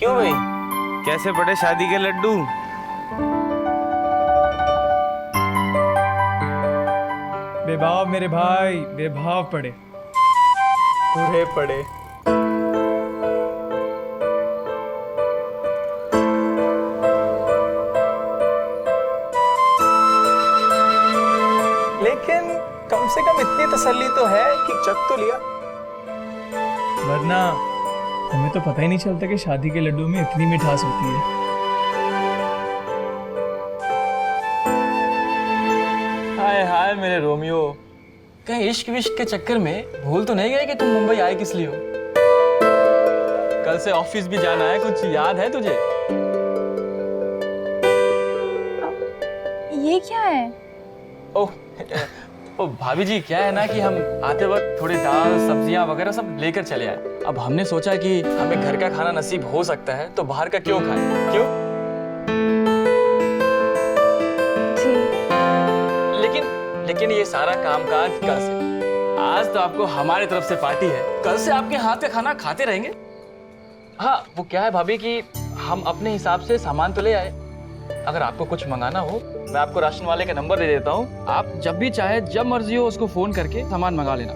क्यों भाई, कैसे पड़े शादी के लड्डू? बेभाव मेरे भाई, बेभाव पड़े, पूरे पड़े। लेकिन कम से कम इतनी तसल्ली तो है कि चख तो लिया, वरना हमें तो पता ही नहीं चलता कि शादी के लड्डू में इतनी मिठास होती है। हाय हाय मेरे रोमियो, कहीं इश्क विश्क के चक्कर में भूल तो नहीं गए कि तुम मुंबई आए किस लिए हो? कल से ऑफिस भी जाना है, कुछ याद है तुझे? ये क्या है? ओह ओ भाभी जी, क्या है ना कि हम आते वक्त थोड़ी दाल सब्जियां वगैरह सब लेकर चले आए। अब हमने सोचा कि हमें घर का खाना नसीब हो सकता है तो बाहर का क्यों खाएं? क्यों? लेकिन ये सारा कामकाज कल से। आज तो आपको हमारी तरफ से पार्टी है, कल से आपके हाथ का खाना खाते रहेंगे। हाँ, वो क्या है भाभी कि हम अपने हिसाब से सामान तो ले आए। अगर आपको कुछ मंगाना हो, मैं आपको राशन वाले का नंबर दे देता हूँ। आप जब भी चाहे, जब मर्जी हो, उसको फोन करके सामान मंगा लेना।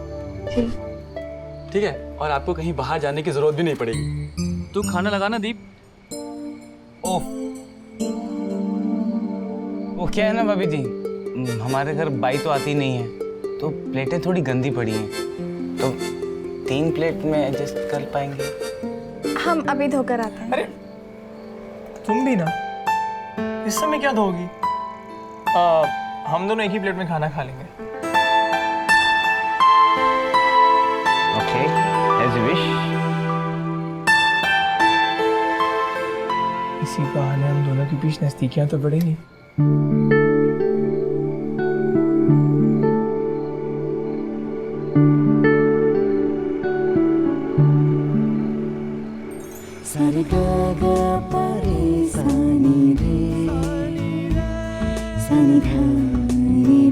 ठीक है? और आपको कहीं बाहर जाने की जरूरत भी नहीं पड़ेगी। तू खाना लगाना दीप। ओह, वो क्या है ना भाभी जी, हमारे घर बाई तो आती नहीं है, तो प्लेटें थोड़ी गंदी पड़ी हैं, तो 3 प्लेट में एडजस्ट कर पाएंगे? हम अभी धोकर आते हैं। अरे तुम भी ना, इस समय क्या धोगी? हम दोनों एक ही प्लेट में खाना खा लेंगे। Okay, as you wish. इसी बहाने हम दोनों के बीच नजदीकियां तो बढ़ेंगी। सारे गा परे सानी रे सानी धानी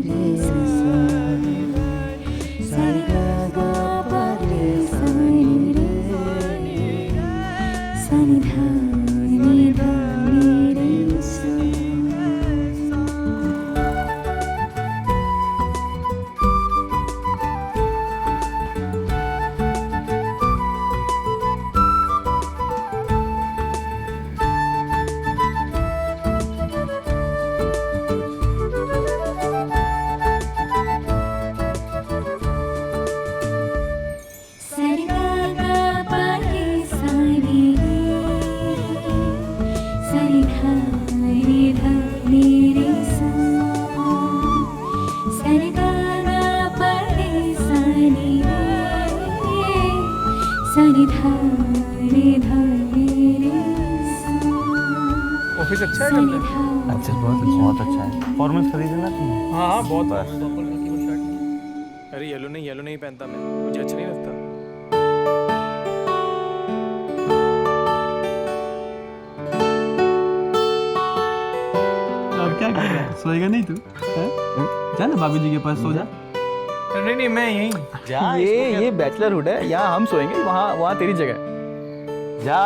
रे सा सारे गा परे सानी रे सानी धानी रे सा। ऑफिस अच्छा है चल रहा है? अच्छा, बहुत अच्छा है। फॉर्मल खरीदे ना तुम? हाँ हाँ, बहुत शर्ट। अरे येलो नहीं पहनता मैं, मुझे अच्छा नहीं लगता। अब क्या कर रहा है? सोएगा नहीं तू? जा ना भाभी जी के पास सो जा। नहीं, मैं यहीं। ये बैचलरहुड है, यहाँ हम सोएंगे, वहाँ तेरी जगह। जा,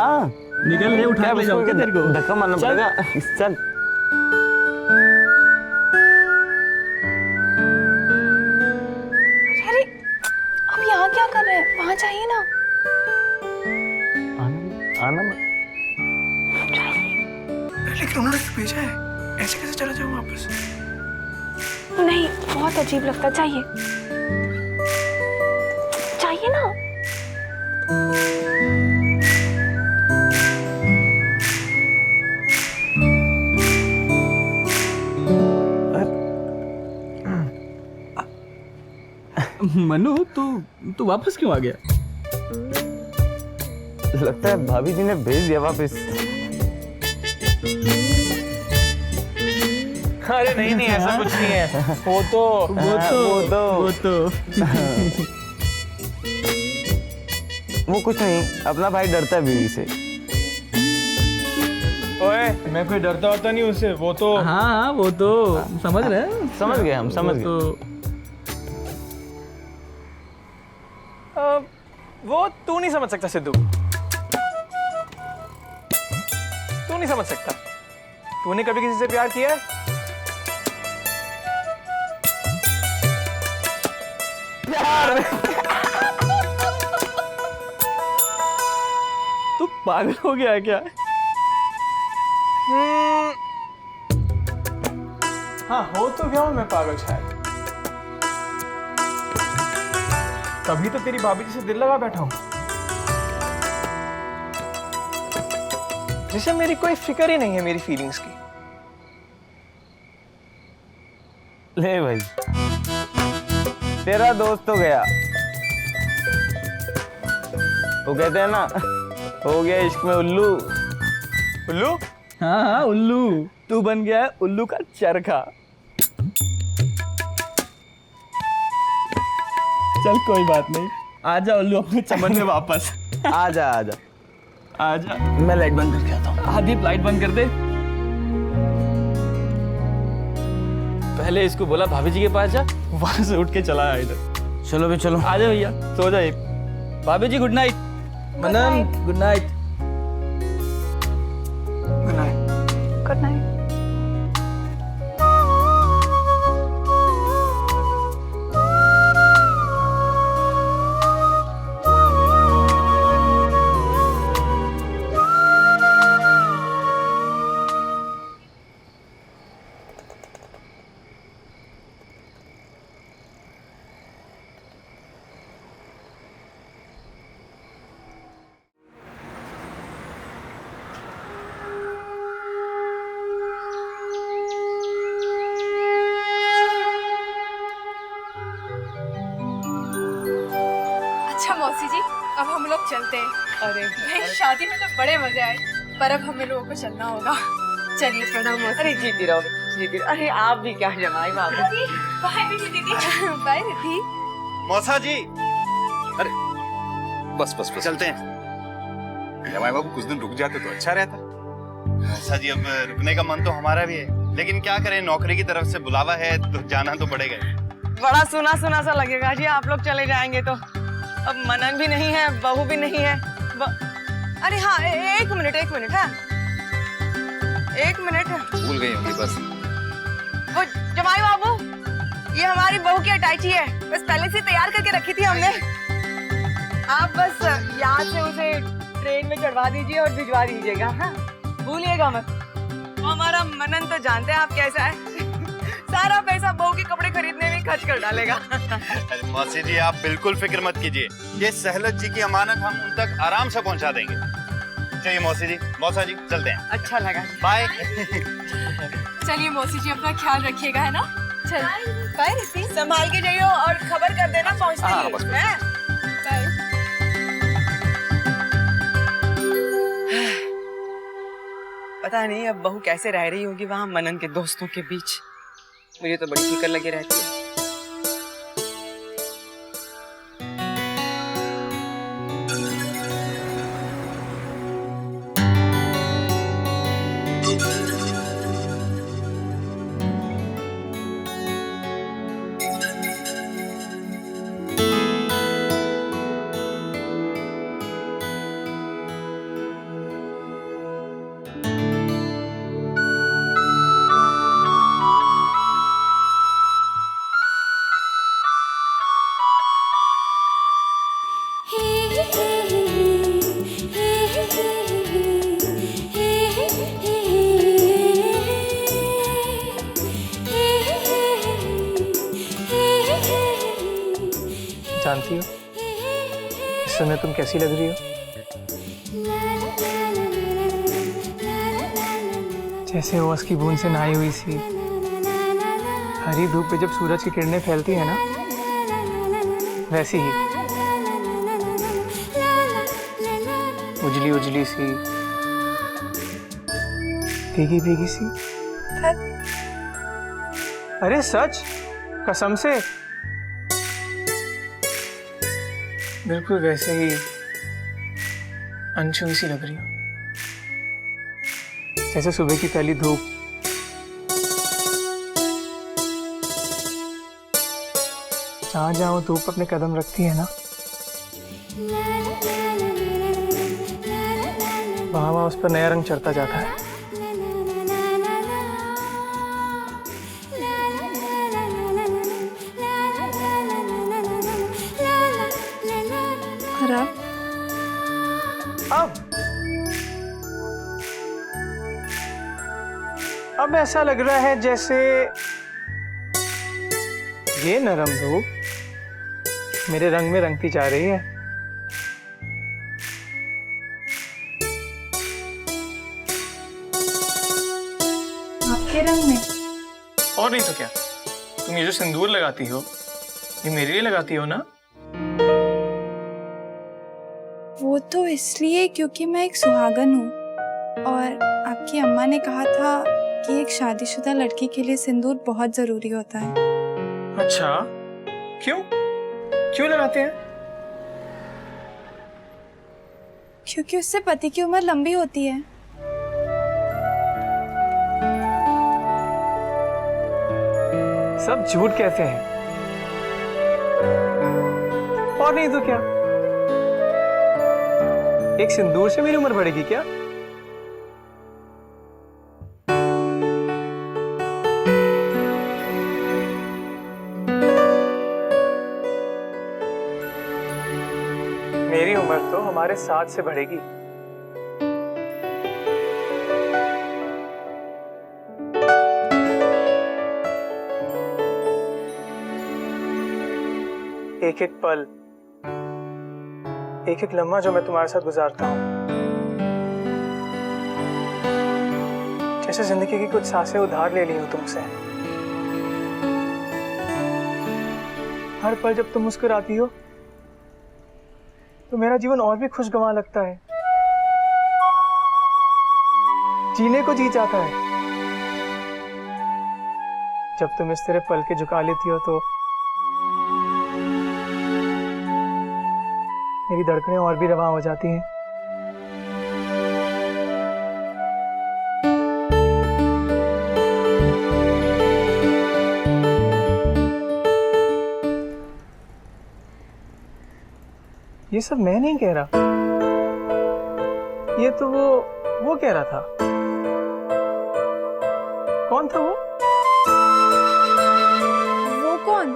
निकल ले, उठा ले जाऊँ क्या तेरे को? धक्का मारना पड़ेगा। चल। अरे अब यहाँ क्या कर रहे हैं? वहाँ जाइए ना। आना मत। लेकिन उन्होंने भेजा है, ऐसे कैसे चला जाऊँ वापस? नहीं, बहुत अजीब लगता है। चाहिए चाहिए ना। मनु, तू वापस क्यों आ गया? लगता है भाभी जी ने भेज दिया वापस। अरे नहीं, ऐसा कुछ नहीं है। वो कुछ नहीं, अपना भाई डरता है बीवी से। ओए, मैं कोई डरता होता नहीं उससे। वो तो हाँ, वो तो समझ रहे हैं। समझ गए हम, समझ गए। वो तू नहीं समझ सकता सिद्धू। क्यों नहीं समझ सकता? तूने कभी किसी से प्यार किया है? यार तू पागल हो गया है क्या? हाँ, हो तो गया हूं मैं पागल शायद। तभी तो तेरी भाभी जी से दिल लगा बैठा हूं, जिसे मेरी कोई फिक्र ही नहीं है मेरी फीलिंग्स की। ले भाई, तेरा दोस्त तो गया। वो कहते हैं ना, हो गया इश्क में उल्लू। उल्लू? हाँ हाँ उल्लू, तू बन गया है उल्लू का चरखा। चल कोई बात नहीं, आजा उल्लू अपने चमन में वापस। आजा आजा आजा। मैं लाइट बंद करके आता हूँ। आदिप लाइट बंद कर दे। पहले इसको बोला भाभी जी के पास जा, वहां से उठ के चला आया इधर। चलो भी चलो। आजा भैया, सो जा। भाभी जी गुड नाइट। मनन गुड नाइट। Good night. अच्छा मौसी जी, अब हम लोग चलते हैं। अरे भाई शादी में तो बड़े मजे आए, पर अब हमें लोगों को चलना होगा। चलिए प्रणाम मौसी। अरे जीती रहो, जीती रहो। अरे आप भी क्या जमाई बाबू। बाय दीदी। बाय दीदी। मौसा जी, अरे बस बस बस चलते हैं। जमाई बाबू कुछ दिन रुक जाते तो अच्छा रहता। मौसा जी, अब रुकने का मन तो हमारा भी है, लेकिन क्या करें, नौकरी की तरफ से बुलावा है तो जाना तो पड़ेगा। बड़ा सुना सुना सा लगेगा जी, आप लोग चले जाएंगे तो। अब मनन भी नहीं है, बहू भी नहीं है। अरे हाँ, एक मिनट हाँ, एक मिनट। भूल गई होंगी बस। वो जमाई बाबू, ये हमारी बहू की अटैची है, बस पहले से तैयार करके रखी थी हमने। आप बस यहाँ से उसे ट्रेन में चढ़वा दीजिए और भिजवा दीजिएगा। हाँ, भूलिएगा मत। वो हमारा मनन तो जानते हैं आप कैसा है, सारा पैसा बहू के कपड़े खरीदने में खर्च कर डालेगा। अरे मौसी जी, आप बिल्कुल फिक्र मत कीजिए, ये सहलत जी की अमानत हम उन तक आराम से पहुंचा देंगे। चलिए मौसी जी, मौसा जी चलते हैं। अच्छा लगा। बाय। चलिए मौसी जी, अपना ख्याल रखिएगा, है ना? चल बाय दीदी। संभाल के जाइयो और खबर कर देना पहुंचते हाँ, ही। बस, बस। हैं? बाय। पता नहीं अब बहू कैसे रह रही होगी वहां मनन के दोस्तों के बीच। मुझे तो बड़ी फिक्र लगी रहती है। जानती हो इस समय तुम कैसी लग रही हो? जैसे ओस की बूंद से नहाई हुई सी। हरी धूप पे जब सूरज की किरणें फैलती है ना, वैसी ही उजली उजली सी, भीगी भीगी सी। अरे सच, कसम से बिल्कुल वैसे ही अनछुई सी लग रही हो, जैसे सुबह की पहली धूप। जहाँ जहाँ वो धूप अपने कदम रखती है ना, वहाँ वहाँ उस पर नया रंग चढ़ता जाता है। खराब? अब ऐसा लग रहा है जैसे ये नरम धूप मेरे रंग में रंगती जा रही है। आपके रंग में? और नहीं तो क्या, तुम ये जो सिंदूर लगाती हो ये मेरे लिए लगाती हो ना? वो तो इसलिए क्योंकि मैं एक सुहागन हूँ और आपकी अम्मा ने कहा था कि एक शादीशुदा लड़की के लिए सिंदूर बहुत जरूरी होता है। अच्छा, क्यों क्यों लगाते हैं? क्योंकि उससे पति की उम्र लंबी होती है। सब झूठ कहते हैं। और नहीं तो क्या, एक सिंदूर से मेरी उम्र बढ़ेगी क्या? मेरी उम्र तो हमारे साथ से बढ़ेगी। एक एक पल, एक एक लम्हा जो मैं तुम्हारे साथ गुजारता हूँ, जैसे जिंदगी की कुछ सांसें उधार ले ली हूं तुमसे। हर पल जब तुम मुस्कुराती हो तो मेरा जीवन और भी खुशगवार लगता है, जीने को जी जाता है। जब तुम इस तरह पल के झुका लेती हो तो मेरी धड़कनें और भी रवां हो जाती हैं। ये सब मैं नहीं कह रहा, ये तो वो कह रहा था। कौन था वो? वो कौन?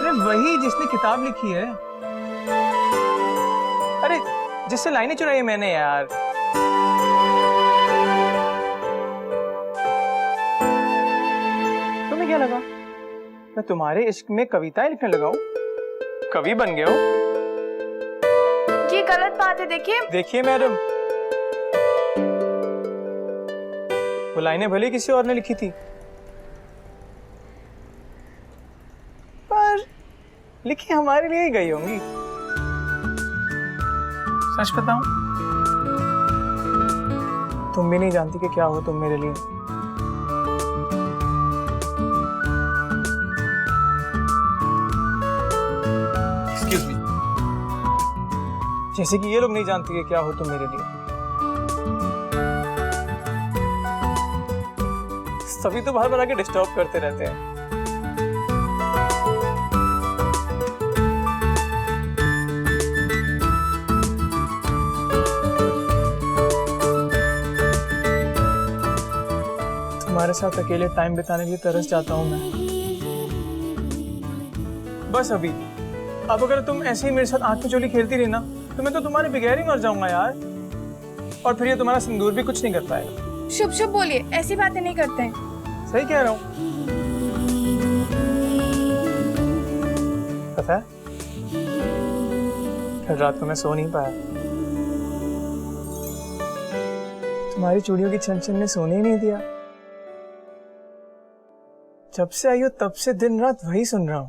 अरे वही जिसने किताब लिखी है। अरे जिससे लाइनें चुराई है मैंने यार। तुम्हें क्या लगा मैं तुम्हारे इश्क में कविताएं लिखने लगा हूं? कवि बन गया हूं? ये गलत बात है। देखिए मैडम, वो लाइनें भले किसी और ने लिखी थी, पर लिखी हमारे लिए ही गई होंगी। सच बताऊं, तुम भी नहीं जानती कि क्या हो तुम मेरे लिए। Excuse me. जैसे कि ये लोग नहीं जानते कि क्या हो तुम मेरे लिए। सभी तो बार बार आके डिस्टर्ब करते रहते हैं। तुम्हारे साथ अकेले टाइम बिताने के लिए तरस जाता हूं मैं। बस अभी, अब अगर तुम ऐसे ही मेरे साथ आंख में चोली खेलती रही ना तो मैं तो तुम्हारे बगैर ही मर जाऊंगा यार। और फिर ये तुम्हारा सिंदूर भी कुछ नहीं कर पाएगा। शुभ शुभ बोलिए, ऐसी बातें नहीं करते हैं। सही कह रहा हूं। पता है, कल रात को मैं सो नहीं पाया। तुम्हारी चूड़ियों की छन छन ने सोने ही नहीं दिया। जब से आई हो तब से दिन रात वही सुन रहा हूं।